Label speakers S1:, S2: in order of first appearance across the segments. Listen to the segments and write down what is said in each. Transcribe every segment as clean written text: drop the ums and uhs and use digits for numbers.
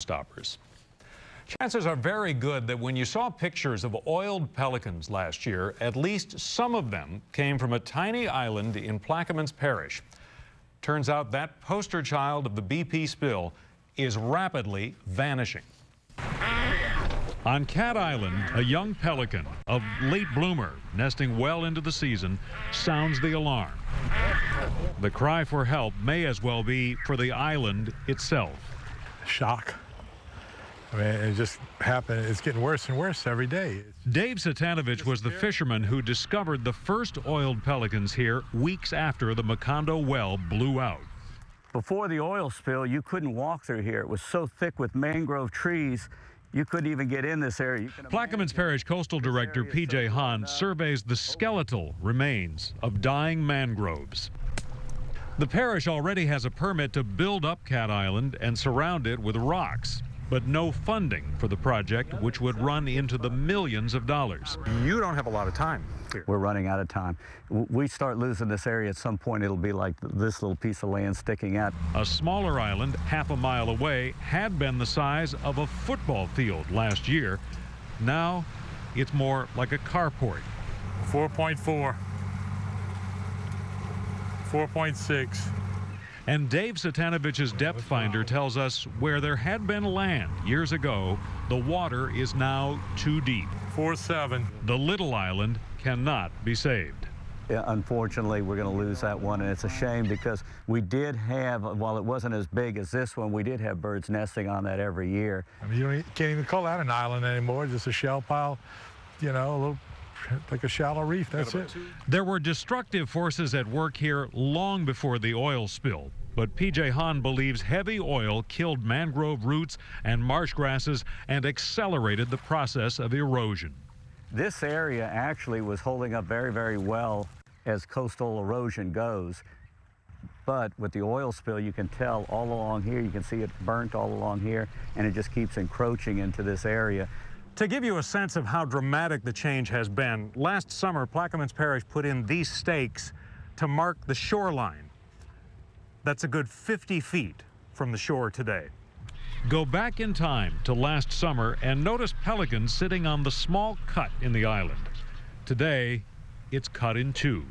S1: stoppers. Chances are very good that when you saw pictures of oiled pelicans last year, at least some of them came from a tiny island in Plaquemines Parish. Turns out that poster child of the BP spill is rapidly vanishing. On Cat Island, a young pelican, a late bloomer, nesting well into the season, sounds the alarm. The cry for help may as well be for the island itself.
S2: Shock. I mean, it just happened. It's getting worse and worse every day.
S1: Dave Ctanovich was the fisherman who discovered the first oiled pelicans here weeks after the Macondo well blew out.
S3: Before the oil spill, you couldn't walk through here. It was so thick with mangrove trees, you couldn't even get in this area.
S1: Plaquemines Parish Coastal Director P.J. Hahn surveys the skeletal remains of dying mangroves. The parish already has a permit to build up Cat Island and surround it with rocks, but no funding for the project, which would run into the millions of dollars.
S4: You don't have a lot of time here.
S3: We're running out of time. We start losing this area at some point, it'll be like this little piece of land sticking out.
S1: A smaller island half a mile away had been the size of a football field last year. Now it's more like a carport.
S2: 4.4, 4.6.
S1: And Dave Ctanovich's depth finder tells us where there had been land years ago, the water is now too deep.
S2: 4.7.
S1: The little island cannot be saved.
S3: Yeah, unfortunately, we're going to lose that one, and it's a shame because we did have, while it wasn't as big as this one, we did have birds nesting on that every year.
S2: I mean, you can't even call that an island anymore, just a shell pile, you know, a little like a shallow reef, that's it.
S1: There were destructive forces at work here long before the oil spill, but P.J. Hahn believes heavy oil killed mangrove roots and marsh grasses and accelerated the process of erosion.
S3: This area actually was holding up very, very well as coastal erosion goes, but with the oil spill, you can tell all along here, you can see it burnt all along here, and it just keeps encroaching into this area.
S1: To give you a sense of how dramatic the change has been, last summer, Plaquemines Parish put in these stakes to mark the shoreline. That's a good 50 feet from the shore today. Go back in time to last summer and notice pelicans sitting on the small cut in the island. Today, it's cut in two.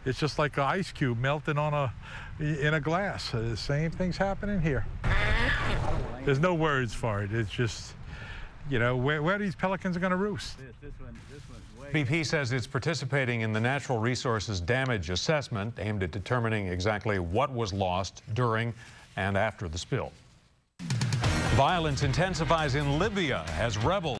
S2: It's just like an ice cube melting on in a glass. The same thing's happening here. There's no words for it. It's just, you know, where these pelicans are going to roost.
S1: BP says it's participating in the Natural Resources Damage Assessment aimed at determining exactly what was lost during and after the spill. Violence intensifies in Libya as rebels